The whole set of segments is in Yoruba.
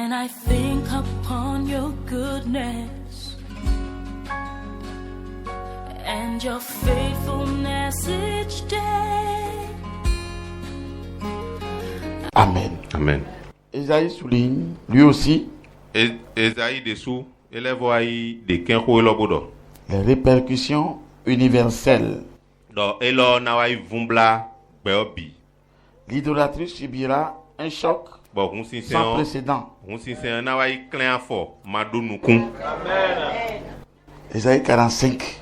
When I think upon your goodness and your faithfulness each day. Amen. Amen. Esaïe souligne, lui aussi, Esaïe dessous, élève de Kenko Elobodo. les répercussions universelles. Donc, Elo Nawai Vumbla Beobi. L'idolâtrie subira un choc Bon, sans précédent. on s'y c'est un Nawai Cléan fort, Madounoukun. Esaïe 45,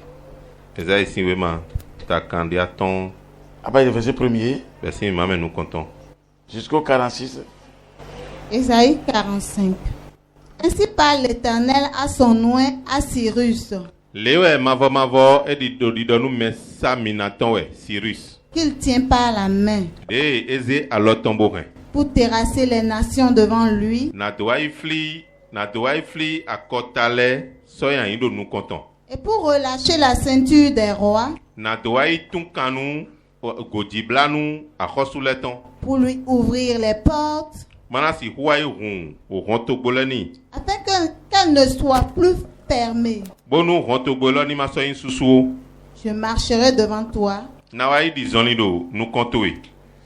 Esaïe si vraiment, ta candidaton, à partir du verset 1er merci, maman, nous comptons. jusqu'au 46. Ésaïe 45. Ainsi parle l'Éternel à son oint à Cyrus, Lewe Mavo, et dit nous, mais ça minaton, Cyrus. qu'il tient par la main De Eze à l'automborin. pour terrasser les nations devant lui Na doit fli à Kotale, soyons indo nous comptons. et pour relâcher la ceinture des rois, Na doit tunkanu, Godiblanu, à Rosuleton. pour lui ouvrir les portes, Mana si huai ron, au rontobolani. afin qu'elle ne soit plus fermée. Bonu rontobolani ma soyin susuo. Je marcherai devant toi, Nawai di zonido, nous comptons.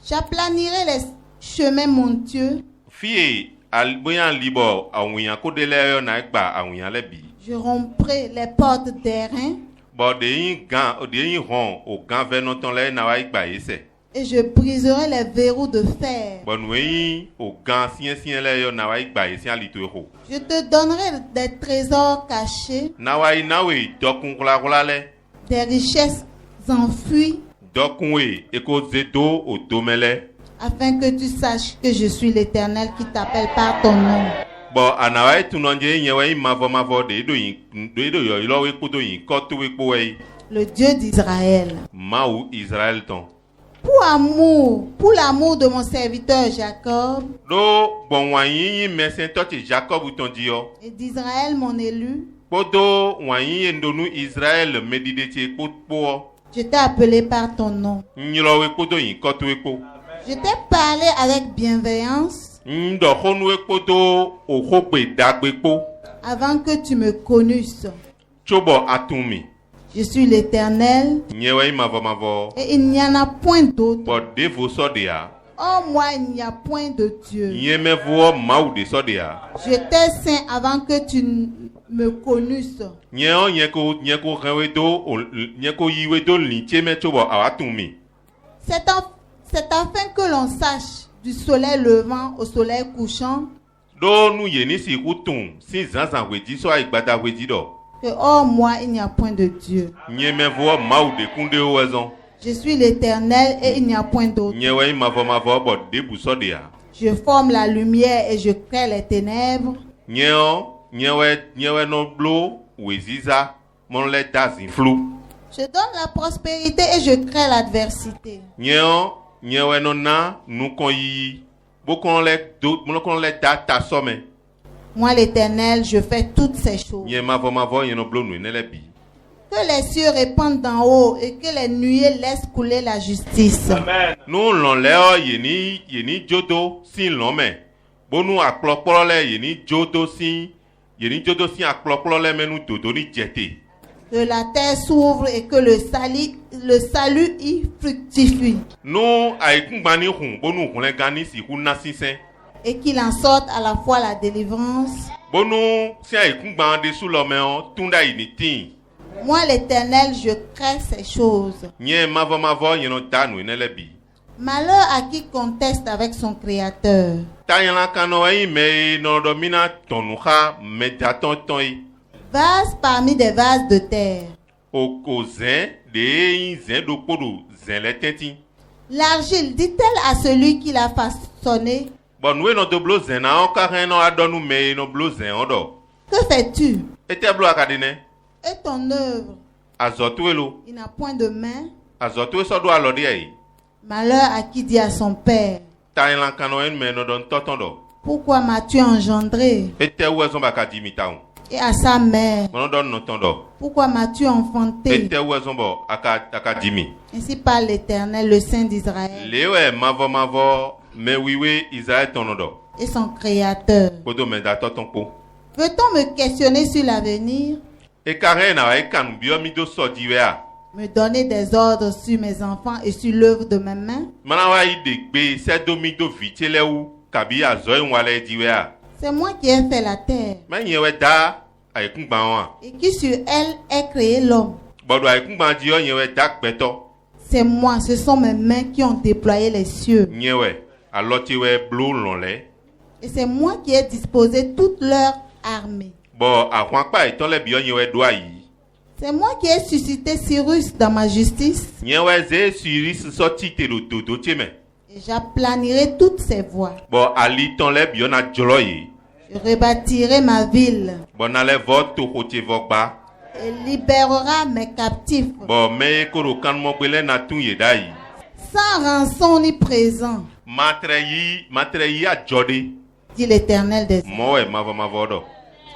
j'aplanirai les chemins montueux, Fie, al boyan libo, a ouyan kodele na ekba, a ouyan lebi. je romprai les portes d'airain Bon, de yin ron, au gan venoton le nawai ekba ese. et je briserai les verrous de fer. Bon, oui, au gan sien le yo nawai ekba ese alituero. Je te donnerai des trésors cachés, Nawai nawe, dokun kula le. des richesses enfuies, Dokunwe, eko zedo, o domele. afin que tu saches que je suis l'Éternel qui t'appelle par ton nom. Bon, anawai tunonje nyewe mavo de do yo ilo we kudo yin kotu we powe. Le Dieu d'Israël. Maou Israël ton. Pour l'amour de mon serviteur Jacob Do bon wanyi mesen toti Jacob ton dio. et d'Israël mon élu, Podo wanyi ndonu Israël medidete po. je t'ai appelé par ton nom. Nyilo we kudo yin kotu we po. Je t'ai parlé avec bienveillance Ndo honu we kudo o hope dagbe po. avant que tu me connusses. Chobo atumi. Je suis l'Éternel Nyewe mavo. et il n'y en a point d'autre. Bo devo sodea. Oh moi, il n'y a point de Dieu. Nyeme vo maou de sodea. J'étais saint avant que tu me connusses. Nyeko yiwe do lincheme chobo awatumi. C'est afin que l'on sache du soleil levant au soleil couchant Do nu yeni si kutum si zanzan wedi so aigbada wedi do. que, oh moi, il n'y a point de Dieu. Nyeme vo maou de kunde wezon. Je suis l'Éternel et il n'y a point d'autre. Nyewe mavo bo debu sodea. Je forme la lumière et je crée les ténèbres. Nyewe no blo weziza mon le dazin flou. Je donne la prospérité et je crée l'adversité. Nyewe no na nu kon yi. Bokon le data some. Moi, l'Éternel, je fais toutes ces choses. Nye mavo yeno blo nu ne lebi. Que les cieux répandent d'en haut et que les nuées laissent couler la justice. Amen. Nou lon leo yeni jodo sin lome. Bonu aklopolo le yeni jodo sin aklopolo le menu dodo ni jete. Que la terre s'ouvre et que le salut y fructifie. Nou aikungbani hun bonu hun le gani si hun na sinsen. Et qu'il en sorte à la fois la délivrance. Bonu si aikungban de sou lome on tunda initin. Moi, l'Éternel, je crée ces choses. Nye mavo yeno tanu ne lebi. Malheur à qui conteste avec son Créateur. Tayala kano me no domina tonuha medaton toi. Vase parmi des vases de terre. Oko zen de zen do podo zen le tenti. L'argile dit-elle à celui qui l'a façonné: Bon nous no doblo zen na on ka no adonu me no blo zen odo. Que fais-tu? Ete blo akadene. Et ton œuvre? Azotuelo. Il n'a point de main. Azotue so do alodi ai. Malheur à qui dit à son père: Tayala kano me no don totondo. pourquoi m'as-tu engendré? Ete wezon bakadi mitaun. Et à sa mère: Mon don no tondo. pourquoi m'as-tu enfanté? Ete wezon bo akadimi. Ainsi parle l'Éternel, le Saint d'Israël. Lewe mavo me wiwe Israël tonodo. et son créateur. kodo me datɔ tɔn kpo. Peut-on me questionner sur l'avenir? Ekare na wa ekanu biɔ mi do sɔ di wɛa. Me donner des ordres sur mes enfants et sur l'œuvre de mes mains? Mana wa yi de gbe sɛdo mi do vitse lɛ wu kabi azɔ yi wa lɛ di wɛa. C'est moi qui ai fait la terre Mɛ nyɛ wɛ da ayikungba wa. et qui sur elle est créé l'homme. Bɔdo ayikungba di yɔ nyɛ wɛ da gbɛtɔ. C'est moi, ce sont mes mains qui ont déployé les cieux. Nyɛ wɛ alɔti wɛ blo lɔn lɛ. Et c'est moi qui ai disposé toute leur armée. Bɔn ahɔnkpa etɔ lɛ biɔ nyɛ wɛ do ayi. C'est moi qui ai suscité Cyrus dans ma justice Nyɛ wɛ ze siri sisɔ ti te do dodo tse mɛ. et j'aplanirai toutes ses voies. Bɔn ali tɔn lɛ biɔ na dzɔlɔ ye. Je rebâtirai ma ville Bɔn na lɛ vɔ to xote vɔ gba. et libérera mes captifs Bɔn mɛ koro kanumɔgbe lɛ na tun ye da yi. sans rançon ni présent, Matrɛ yi adzɔ de. dit l'Éternel des cieux. Mɔwɛ mavɔmavɔ dɔ.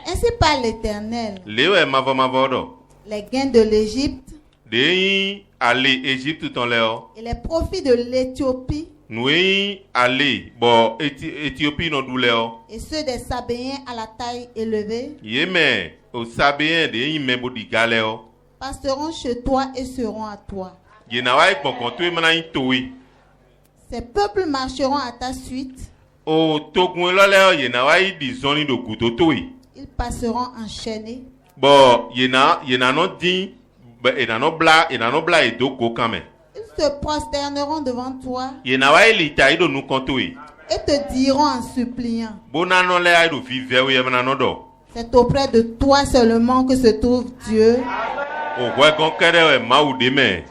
Ainsi parle l'Éternel. Lewɛ mavɔmavɔ dɔ. Les gains de l'Égypte De yi ale Egypte tɔn lɛ o. et les profits de l'Éthiopie Nue yi ale bɔn Ethiopie nɔ du lɛ o. et ceux des Sabéens à la taille élevée Ye mɛ o sabeyɛ de yi mɛ bo diga lɛ o. passeront chez toi et seront à toi. Yena wa yi gbɔngàn to yi mana yi towe. Ces peuples marcheront à ta suite, O togun lɔ lɛ o yena wa yi di zɔnni do gudo to yi. ils passeront enchaînés. Bɔn yena nɔ din bɛ yena nɔ bla edo go kan mɛ. Ils se prosterneront devant toi Yena wa yi li ta yi do nukɔn to yi. et te diront en suppliant. Bona nɔ lɛ ayi do vi vɛwo yɛ mana nɔ dɔ. C'est auprès de toi seulement que se trouve Dieu O wɛ gɔn kɛ ɖe wɛ mawu de mɛ.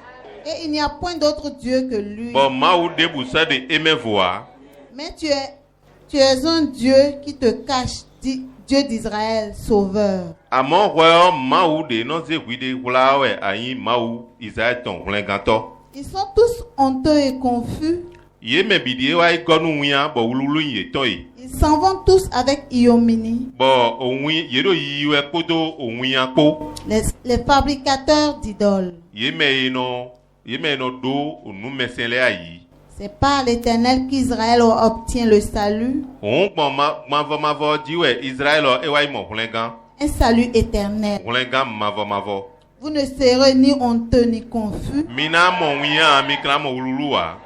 et il n'y a point d'autre Dieu que lui. Bɔn mawu de busɛ de eme voa. Mais tu es un Dieu qui te cache, dit Dieu d'Israël, sauveur. Amɔ wɛ mawu de nɔ ze hui de wla wɛ ayi mawu Israël tɔn wlɛ gãtɔ. Ils sont tous honteux et confus. Ye mɛ bi de wa yi gɔnu wuya bɔn wululu yi tɔ yi. Ils s'en vont tous avec Iomini, Bɔn owui ye do yi wɛ kpodo owuya kpo. les fabricateurs d'idoles. Ye mɛ yi nɔ do onumɛsɛ lɛ ayi. C'est par l'Éternel qu'Israël obtient le salut, Òun gbɔn mavɔmavɔ di wɛ Israël ewa yi mɔ wlɛ gã. un salut éternel. Wlɛ gã mavɔmavɔ. Vous ne serez ni honteux ni confus Mina mɔ wuya mi kla mɔ wululu wa.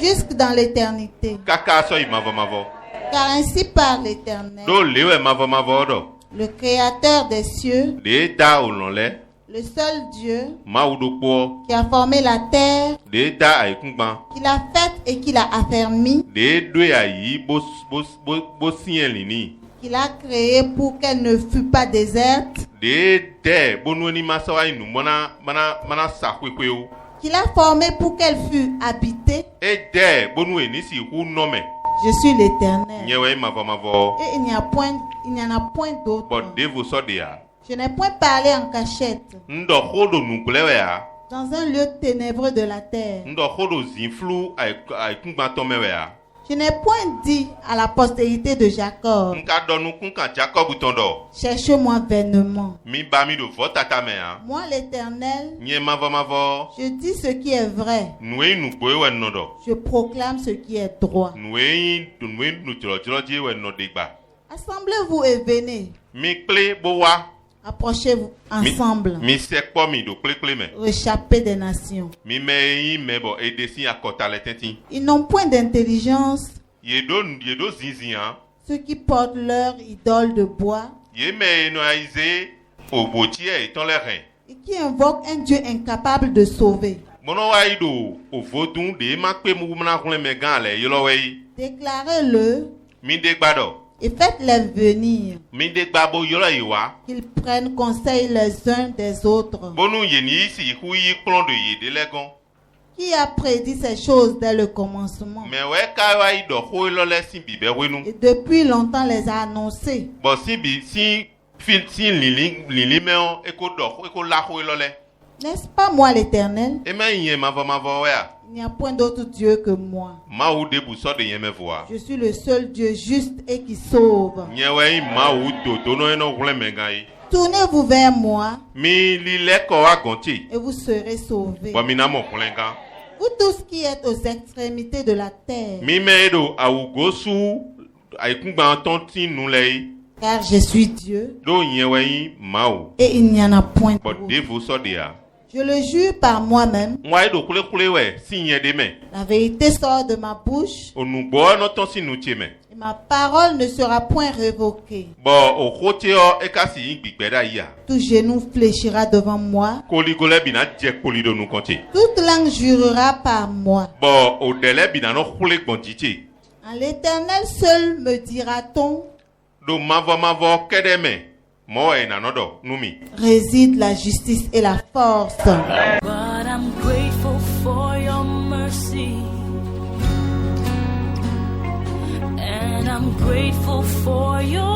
jusque dans l'éternité. Kaka sɔ yi mavɔmavɔ. Car ainsi parle l'Éternel, Do le wɛ mavɔmavɔ dɔ. le Créateur des cieux, De da olɔn lɛ. le seul Dieu Mawu do kpɔ. qui a formé la terre, De da ayikungban. qui l'a faite et qui l'a affermie, De do ayi bo siɲɛ lini. qui l'a créée pour qu'elle ne fût pas déserte, De dɛ bonuweni masaw ayi nu mana sa kpekpewo. qui l'a formée pour qu'elle fût habitée. E dɛ bonuweni si hu nɔmɛ. Je suis l'Éternel. Nye wɛ mavɔmavɔ. Et il n'y en a point d'autre. Bɔn devo sɔ de ya. Je n'ai point parlé en cachette, Ndɔ ko do nugblẽ wɛ ya. dans un lieu ténébreux de la terre. Ndɔ ko do zinflu ayikungbatɔ mɛ wɛ ya. Je n'ai point dit à la postérité de Jacob, Nka dɔ nukun kan Jacob tɔn dɔ. cherchez-moi vainement. Mi ba mi do vɔ tata mɛ ya. Moi, l'Éternel, Nye mavɔmavɔ. je dis ce qui est vrai. Nue nugboe wɛ nɔ dɔ. Je proclame ce qui est droit. Nue nudzɔdzɔdzi wɛ nɔ de gba. Assemblez-vous et venez. Mi kple bo wa. Approchez-vous ensemble. Mi sɛ kpɔ mi do kplekple mɛ. Réchappez des nations. Mi mɛ yi mɛ bɔ edesi akɔta lɛ tɛti. Ils n'ont point d'intelligence, Ye do zinzin ceux qui portent leur idole de bois Ye mɛ nɔ ayi ze obotiɛ etɔn lɛ hɛn. et qui invoquent un Dieu incapable de sauver. Mɔnɔ wa yi do ovodun de ma kpe mu mana hlẽ mɛ gã lɛ yɔlɔ wɛ yi. Déclarez-le Mi de gba dɔ. et faites-les venir, Mi de gba bo yɔlɔ yi wa. qu'ils prennent conseil les uns des autres. Bonu yeni yi si hu yi kplɔn do yi de lɛ gɔn. Qui a prédit ces choses dès le commencement Mɛ wɛ ka wa yi dɔ hoe lɔ lɛ si bi bɛ wenu. et depuis longtemps les a annoncés? Bɔn si lili mɛwo eko la hoe lɔ lɛ. N'est-ce pas moi l'Éternel? E mɛ yi yɛ mavɔmavɔ wɛa. Il n'y a point d'autre Dieu que moi. Mawu de busɔ de yɛ mɛ voa. Je suis le seul Dieu juste et qui sauve. Nye wɛ yi mawu dodo nɔ yɛ nɔ hlẽ mɛ gã yi. Tournez-vous vers moi Mi li lɛ kɔ wa gɔnti. et vous serez sauvés. Bɔn mi na mɔ hlẽ gã. Vous tous qui êtes aux extrémités de la terre, Mi mɛ do awu gosu aikungba tonti nulei car je suis Dieu do yewen mao et il n'y en a point bo d'autre. devo so dia Je le jure par moi-même, moi do kule kule we si yen de me la vérité sort de ma bouche onugbo no ton si nu cheme et ma parole ne sera point révoquée. bo o khote o e kasi gbigbe da ya Tout genou fléchira devant moi, koli gole bina je koli do nu konti toute langue jurera par moi. bo o dele bina no kule gbonjiti En l'Éternel seul me dira-t-on, do mavo kedeme mo e na nodo numi réside la justice et la force. But I'm grateful for your mercy. And I'm grateful for your